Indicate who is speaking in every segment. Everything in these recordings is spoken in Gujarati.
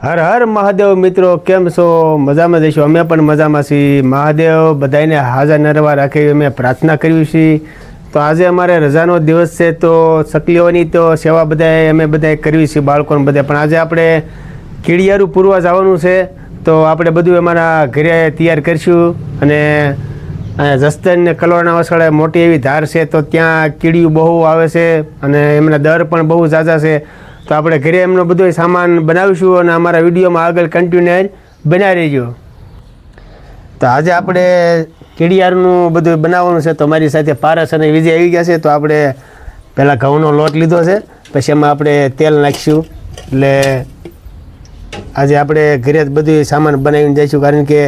Speaker 1: હર હર મહાદેવ મિત્રો, કેમ છો? મજામાં જઈશું. અમે પણ મજામાં છીએ. મહાદેવ બધાને હાજર નરવા રાખે અમે પ્રાર્થના કરવી છીએ. તો આજે અમારે રજાનો દિવસ છે, તો સકલીઓની તો સેવા બધાએ અમે બધાએ કરવી છે, બાળકોને બધા. પણ આજે આપણે કીડિયારું પૂરવા જવાનું છે, તો આપણે બધું અમારા ઘરે તૈયાર કરીશું. અને જસ્તન ને કલોરના વસળે મોટી એવી ધાર છે, તો ત્યાં કીડિયું બહુ આવે છે અને એમના દર પણ બહુ ઝાઝા છે. તો આપણે ઘરે એમનો બધો સામાન બનાવીશું અને અમારા વિડીયોમાં આગળ કન્ટિન્યુ બનાવી રહીજો. તો આજે આપણે કીડિયારનું બધું બનાવવાનું છે, તો મારી સાથે પારસ અને વિજય આવી ગયા છે. તો આપણે પહેલાં ઘઉંનો લોટ લીધો છે, પછી એમાં આપણે તેલ નાખીશું. એટલે આજે આપણે ઘરે જ બધું સામાન બનાવીને જઈશું, કારણ કે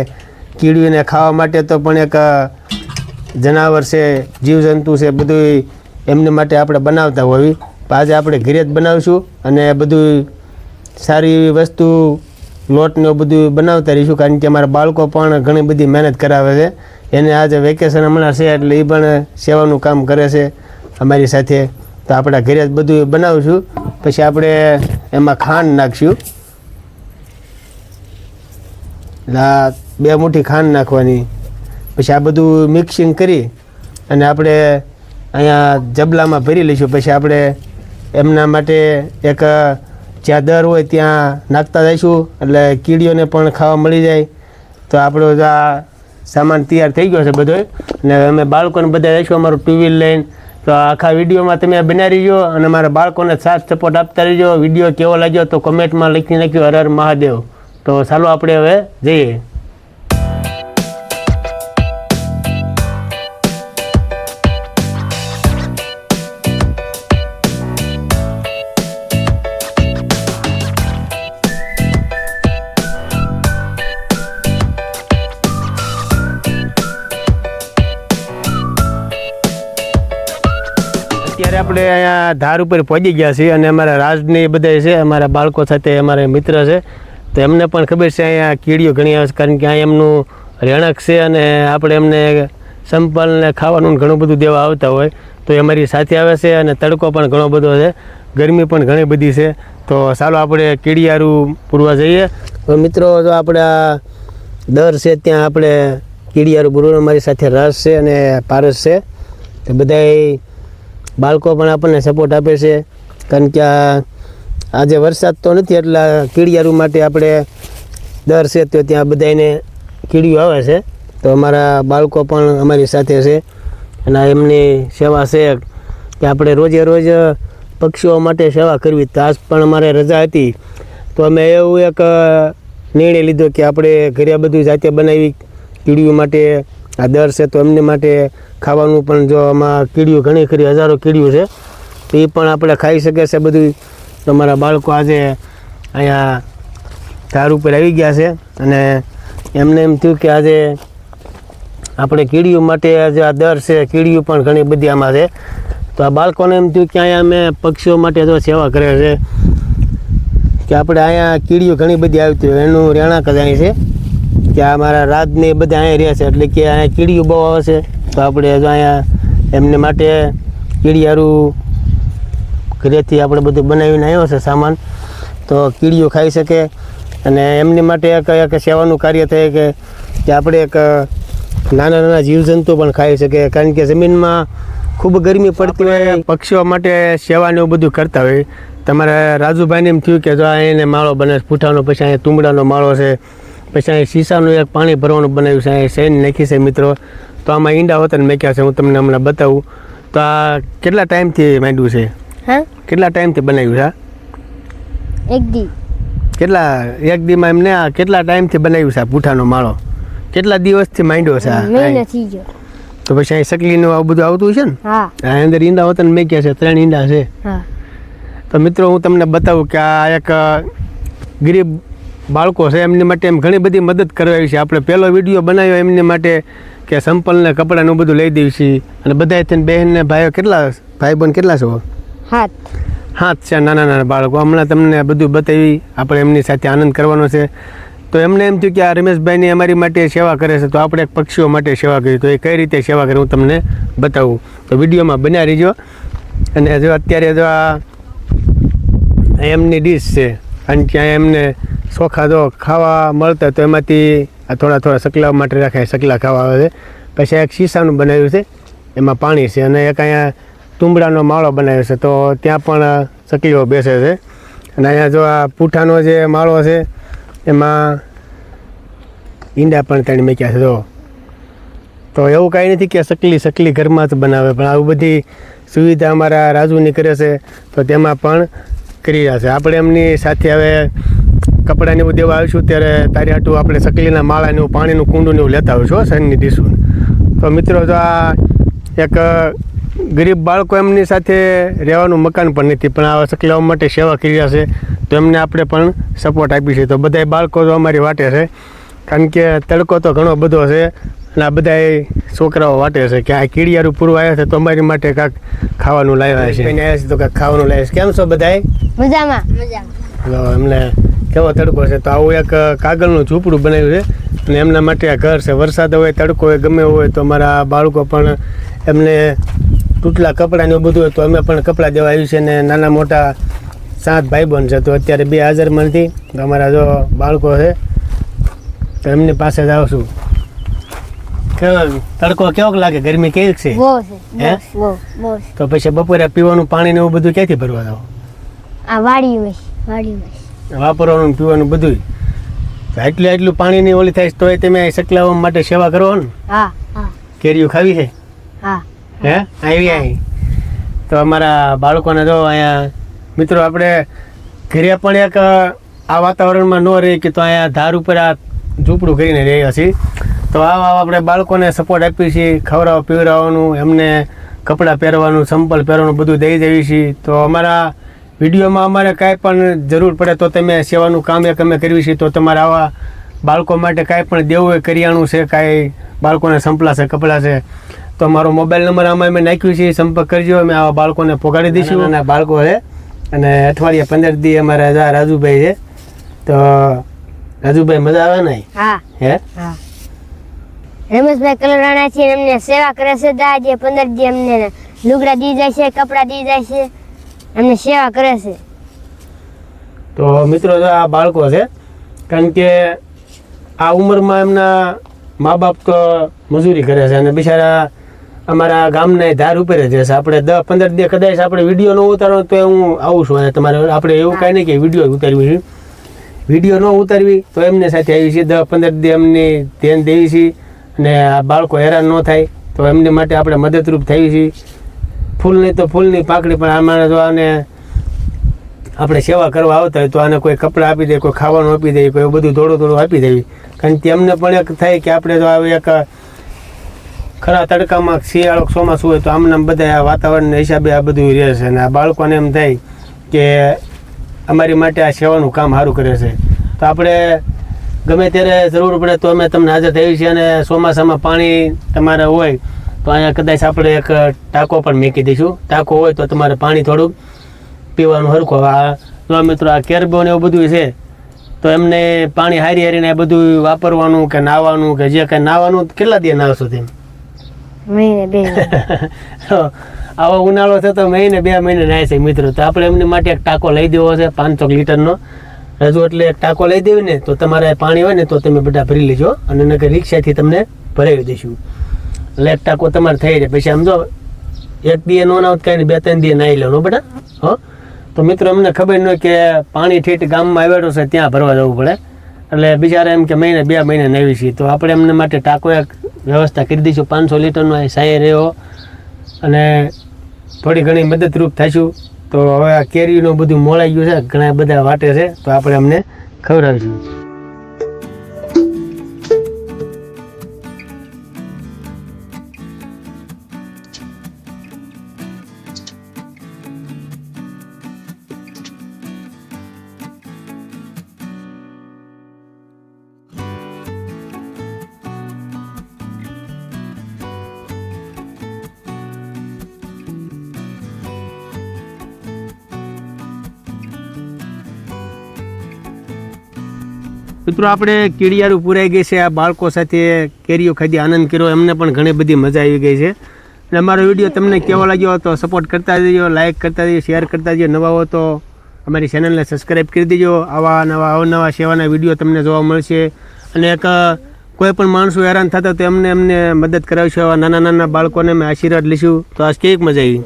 Speaker 1: કીડીઓને ખાવા માટે તો પણ એક જનાવર છે, જીવજંતુ છે, બધું એમને માટે આપણે બનાવતા હોવી. આજે આપણે ઘરે જ બનાવીશું અને બધું સારી એવી વસ્તુ લોટને બધું બનાવતા રહીશું, કારણ કે અમારા બાળકો પણ ઘણી બધી મહેનત કરાવે છે. એને આજે વેકેશન હમણાં છે, એટલે એ પણ સેવાનું કામ કરે છે અમારી સાથે. તો આપણા ઘરે જ બધું બનાવીશું. પછી આપણે એમાં ખાંડ નાખીશું. એટલે 2 મુઠ્ઠી ખાંડ નાખવાની. પછી આ બધું મિક્સિંગ કરી અને આપણે અહીંયા જબલામાં ભરી લઈશું. પછી આપણે એમના માટે એક જ્યાં દર હોય ત્યાં નાખતા જઈશું, એટલે કીડીઓને પણ ખાવા મળી જાય. તો આપણો આ સામાન તૈયાર થઈ ગયો છે બધો, અને અમે બાળકોને બધા જઈશું અમારું 2 વ્હીલ લઈને. તો આખા વિડીયોમાં તમે બનાવી રહીજો અને અમારા બાળકોને સાથ સપોર્ટ આપતા રહીજો. વિડીયો કેવો લાગ્યો તો કમેન્ટમાં લખી નાખ્યો હર હર મહાદેવ. તો ચાલો આપણે હવે જઈએ. અત્યારે આપણે અહીંયા ધાર ઉપર પહોંચી ગયા છીએ અને અમારા રાજને એ બધા છે, અમારા બાળકો સાથે અમારા મિત્ર છે. તો એમને પણ ખબર છે અહીંયા કીડીઓ ઘણી આવે છે, કારણ કે અહીંયા એમનું રહેણાંક છે અને આપણે એમને સંપલને ખાવાનું ઘણું બધું દેવા આવતા હોય. તો એ અમારી સાથે આવે છે અને તડકો પણ ઘણો બધો છે, ગરમી પણ ઘણી બધી છે. તો ચાલો આપણે કીડિયારું પૂરવા જઈએ. તો મિત્રો, જો આપણે આ દર છે ત્યાં આપણે કીડિયારું પૂરવાનું અમારી સાથે રસ છે અને પારસ છે. તો બધાય બાળકો પણ આપણને સપોર્ટ આપે છે, કારણ કે આજે વરસાદ તો નથી, એટલે કીડિયારું માટે આપણે દર છે તો ત્યાં બધાને કીડીઓ આવે છે. તો અમારા બાળકો પણ અમારી સાથે છે અને એમની સેવા છે કે આપણે રોજે રોજ પક્ષીઓ માટે સેવા કરવી. તો આજ પણ અમારે રજા હતી, તો અમે એવું એક નિર્ણય લીધો કે આપણે ઘરે બધું જાતે બનાવી કીડીઓ માટે. આ દર છે તો એમને માટે ખાવાનું પણ, જો આમાં કીડીઓ ઘણી ખરી હજારો કીડીઓ છે, તો એ પણ આપણે ખાઈ શકે છે બધું. તમારા બાળકો આજે અહીંયા ધાર ઉપર આવી ગયા છે અને એમને એમ થયું કે આજે આપણે કીડીઓ માટે આજે આ દર છે, કીડીઓ પણ ઘણી બધી આમાં છે. તો આ બાળકોને એમ થયું કે અહીંયા અમે પક્ષીઓ માટે જો સેવા કરે છે, કે આપણે અહીંયા કીડીઓ ઘણી બધી આવતી હોય, એનું રહેણાંક જ અહીં છે, કે આ મારા રાજને બધા અહીંયા રહે છે, એટલે કે અહીંયા કીડીઓ બહુ આવે છે. તો આપણે જો અહીંયા એમને માટે કીડિયારું ઘરેથી આપણે બધું બનાવીને આવ્યો છે સામાન, તો કીડીઓ ખાઈ શકે અને એમની માટે એક સેવાનું કાર્ય થાય કે આપણે એક નાના નાના જીવજંતુ પણ ખાઈ શકે, કારણ કે જમીનમાં ખૂબ ગરમી પડતી હોય. પક્ષીઓ માટે સેવાને એવું બધું કરતા હોય. તમારા રાજુભાઈને એમ થયું કે જો એને માળો બને પૂઠાનો, પછી અહીંયા તુંબડાનો માળો છે, પછી અહીં શીશાનું એક પાણી ભરવાનું બનાવ્યું છે, અહીં સૈન નાખી છે મિત્રો. તો આમાં ઈંડા વતન મેક્યા છે, હું તમને હમણાં બતાવું. તો આ કેટલા ટાઈમથી માંડ્યું છે?
Speaker 2: હા, કેટલા
Speaker 1: ટાઈમથી બનાવ્યું છે? એક દીમાં એમને આ કેટલા ટાઈમથી બનાવ્યું છે? આ પૂઠાનો માળો કેટલા દિવસથી માંડ્યો છે?
Speaker 2: મહિનો થઈ ગયો.
Speaker 1: તો પછી અહીં સકલીનું આવું બધું આવતું છે ને?
Speaker 2: હા,
Speaker 1: આ અંદર ઈંડા વતન મેક્યા છે, 3 ઈંડા છે.
Speaker 2: હા. તો
Speaker 1: મિત્રો, હું તમને બતાવું કે આ એક ગરીબ બાળકો છે, એમની માટે એમ ઘણી બધી મદદ કરવાવી છે. આપણે પહેલો વિડીયો બનાવ્યો એમની માટે કે સંપલને કપડાનું બધું લઈ દઈએ છીએ. અને બધા થઈને બહેનને ભાઈઓ કેટલા ભાઈ બહેન કેટલા છો? 7 છે નાના નાના બાળકો. હમણાં તમને બધું બતાવી, આપણે એમની સાથે આનંદ કરવાનો છે. તો એમને એમ થયું કે આ રમેશભાઈની અમારી માટે સેવા કરે છે, તો આપણે એક પક્ષીઓ માટે સેવા કરી. તો એ કઈ રીતે સેવા કરે હું તમને બતાવું. તો વિડીયોમાં બન્યા રહીજો. અને જો અત્યારે જો આ એમની ડીશ છે, કારણ કે એમને ચોખા જો ખાવા મળતા તો એમાંથી આ થોડા થોડા સકલા માટે રાખાય, સકલા ખાવા આવે છે. પછી એક શીશાનું બનાવ્યું છે, એમાં પાણી છે, અને એક અહીંયા તુંબડાનો માળો બનાવ્યો છે, તો ત્યાં પણ સકલીઓ બેસે છે. અને અહીંયા જો આ પૂઠાનો જે માળો છે એમાં ઈંડા પણ ત્રણ મૂક્યા છે. જો તો એવું કાંઈ નથી કે સકલી ઘરમાં જ બનાવે, પણ આવી બધી સુવિધા અમારા રાજુની કરે છે, તો તેમાં પણ કરી રહ્યા છે. આપણે એમની સાથે હવે કપડાને એવું દેવા આવીશું ત્યારે તારી હાટું આપણે સકલીના માળાને એવું પાણીનું કુંડું ને એવું લેતા આવીશું શનની દીશું. તો મિત્રો જો આ એક ગરીબ બાળકો એમની સાથે રહેવાનું મકાન પણ નથી, પણ આવા સકલાઓ માટે સેવા કરી રહ્યા છે, તો એમને આપણે પણ સપોર્ટ આપી છે. તો બધાય બાળકો તો અમારી વાટે છે, કારણ કે તડકો તો ઘણો બધો છે, અને આ બધાય છોકરાઓ વાટે છે કે આ કીડિયારું પૂરું આવ્યા છે, તો અમારી માટે કાંઈક ખાવાનું લાવ્યા છે. આવ્યા છે તો કાંઈક ખાવાનું લાવ્યા છે. કેમ છો બધાય?
Speaker 2: મજામાં.
Speaker 1: એમને કેવો તડકો છે, તો આવું એક કાગળનું ઝૂંપડું બનાવ્યું છે, અને એમના માટે આ ઘર છે. વરસાદ હોય, તડકો હોય, ગમે હોય, તો અમારા બાળકો પણ એમને તૂટલા કપડાં ને એવું બધું હોય તો અમે પણ કપડાં દેવા આવ્યું છે. ને નાના મોટા 7 ભાઈબંધ છે, તો અત્યારે 2 હાજરમાં નથી. તો અમારા જો બાળકો છે, તો એમની પાસે જ આવશું. તડકો કેવો લાગે? ગરમી કેવી છે? હે? તો પછી બપોરે પીવાનું પાણી ને એવું બધું ક્યાંથી ભરવા જાવ?
Speaker 2: આ વાડી
Speaker 1: વાપરવાનું પીવાનું બધું. એટલું પાણીની ઓલી થાય તો તમે સકલાઓ માટે સેવા કરો ને?
Speaker 2: હા.
Speaker 1: કેરીઓ ખાવી છે?
Speaker 2: હા.
Speaker 1: હે? આવી તો અમારા બાળકોને જો અહીંયા મિત્રો આપણે ઘરે પણ એક આ વાતાવરણમાં ન રહી કે તો અહીંયા ધાર ઉપર આ ઝૂંપડું કરીને રહ્યા છીએ. તો આવા આપણે બાળકોને સપોર્ટ આપીએ છીએ, ખવડાવવા પીવડાવવાનું, એમને કપડાં પહેરવાનું, સંપલ પહેરવાનું બધું દઈ દેવી છીએ. તો અમારા વિડીયોમાં અમારે કાંઈ પણ જરૂર પડે તો તમે સેવાનું કામ એક અમે કરવી છીએ. તો તમારે આવા બાળકો માટે કાંઈ પણ દેવું હોય, કરિયાણું છે, કાંઈ બાળકોને સંપલા છે, કપડાં છે, તો અમારો મોબાઈલ નંબર આમાં અમે નાખ્યું છે, સંપર્ક કરજો. અમે આવા બાળકોને પોગાડી દઈશું. અને બાળકો છે, અને અઠવાડિયે 15 દી અમારા રાજુભાઈ છે. તો રાજુભાઈ મજા આવે ને? હે?
Speaker 2: રમેશભાઈ કલરાણા છે, એમને સેવા કરે છે. આજે 15 દી અમને લુગડા દી જાય છે, કપડા દી જાય છે, એમને સેવા કરે છે.
Speaker 1: તો મિત્રો આ બાળકો છે, કારણ કે આ ઉંમરમાં એમના મા બાપ તો મજૂરી કરે છે, અને બિચારા અમારા ગામના ધાર ઉપર જ રહેશે. આપણે 10-15 દી કદાચ આપણે વિડીયો ન ઉતારો તો હું આવું છું. અને તમારે આપણે એવું કાંઈ નહીં કે વિડીયો ઉતારવી છે, વિડીયો ન ઉતારવી તો એમને સાથે આવી છે. 10-15 દી એમની ધ્યાન દેવી છીએ, અને આ બાળકો હેરાન ન થાય તો એમની માટે આપણે મદદરૂપ થઈ છીએ. ફૂલ નહીં તો ફૂલની પાકડી, પણ આમાં જો આને આપણે સેવા કરવા આવતા હોય તો આને કોઈ કપડાં આપી દે, કોઈ ખાવાનું આપી દે, કોઈ બધું થોડું આપી દેવી. કારણ કે એમને પણ એક થાય કે આપણે જો આવી એક ખરા તડકામાં શિયાળો ચોમાસું હોય તો આમના બધા આ વાતાવરણના હિસાબે આ બધું રહે છે. અને આ બાળકોને એમ થાય કે અમારી માટે આ સેવાનું કામ સારું કરે છે. તો આપણે ગમે ત્યારે જરૂર પડે તો અમે તમને હાજર થઈએ છીએ. અને ચોમાસામાં પાણી તમારે હોય તો અહીંયા કદાચ આપણે એક ટાંકો પણ મૂકી દઈશું. ટાંકો હોય તો તમારે પાણી થોડુંક પીવાનું હરખું. આ મિત્રો આ કેરબો ને એવું બધું છે, તો એમને પાણી હારીને બધું વાપરવાનું કે નાહવાનું કે જે કાંઈ નાહવાનું કેટલા દિવસ નાહશો તેમ? આવો ઉનાળો છે તો 1-2 મહિને નાહે છે મિત્રો. તો આપણે એમની માટે એક ટાંકો લઈ દેવો છે 500 લીટરનો. રજૂ એટલે એક ટાંકો લઈ દેવી ને તો તમારે પાણી હોય ને તો તમે બધા ભરી લેજો, અને નકર રિક્ષાથી તમને ભરાવી દઈશું. એટલે એક ટાંકો તમારે થઈ જાય. પછી આમ જો 1 દી ન નાવ કાંઈ 2-3 દી નાહી લેવાનું બેટા. હો તો મિત્રો અમને ખબર ન હોય કે પાણી ઠેઠ ગામમાં આવેલો છે ત્યાં ભરવા જવું પડે, એટલે બિચારા એમ કે 1-2 મહિને નાહી છીએ. તો આપણે એમને માટે ટાંકો એક વ્યવસ્થા કરી દઈશું 500 લીટરનો. સાંયે રહ્યો અને થોડી ઘણી મદદરૂપ થઈશું. તો હવે આ કેરીનું બધું મોળાઈ ગયું છે, ઘણા બધા વાટે છે, તો આપણે અમને ખવડાવીશું. મિત્રો આપણે કીડિયારું પૂરાઈ ગઈ છે. આ બાળકો સાથે કેરીઓ ખાધી, આનંદ કર્યો, એમને પણ ઘણી બધી મજા આવી ગઈ છે. અને અમારો વિડીયો તમને કેવો લાગ્યો તો સપોર્ટ કરતા જજો, લાઇક કરતા જજો, શેર કરતા જજો. નવા હો તો અમારી ચેનલને સબસ્ક્રાઈબ કરી દેજો. આવા નવા અવનવા સેવાના વિડીયો તમને જોવા મળશે. અને એક કોઈ પણ માણસો હેરાન થતા તો એમને મદદ કરાવશું. આવા નાના નાના બાળકોને અમે આશીર્વાદ લઈશું. તો આજ કેવી મજા આવી?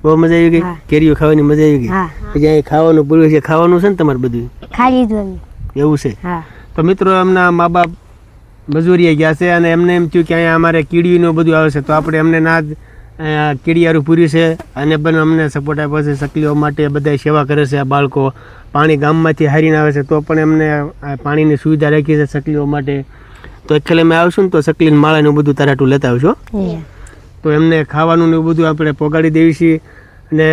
Speaker 1: બહુ મજા આવી ગઈ. કેરીઓ ખાવાની મજા આવી ગઈ. પછી અહીં ખાવાનું પૂરું છે. ખાવાનું છે ને તમારે બધું?
Speaker 2: ખાઈ લીધું
Speaker 1: એવું છે. તો મિત્રો એમના મા બાપ મજૂરીએ ગયા છે અને એમને એમ થયું કે અહીંયા અમારે કીડીનું બધું આવે છે તો આપણે એમને ના જ કીડિયારું પૂર્યું છે અને પણ અમને સપોર્ટ આપ્યો છે. સકલીઓ માટે બધા સેવા કરે છે. આ બાળકો પાણી ગામમાંથી હારીને આવે છે તો પણ એમને પાણીની સુવિધા રાખી છે સકલીઓ માટે. તો એકચ્યુઅલી અમે આવશું ને તો સકલીને માળાનું બધું તરાટું લેતા આવશો. તો એમને ખાવાનું ને એવું બધું આપણે પોગાડી દેવી છીએ. અને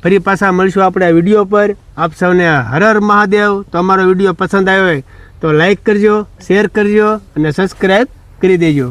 Speaker 1: ફરી પાછા મળશું આપણે આ વિડીયો પર. આપ સૌને હર હર મહાદેવ. તો અમારો વિડીયો પસંદ આવ્યો હોય તો લાઈક કરજો, શેર કરજો અને સબસ્ક્રાઈબ કરી દેજો.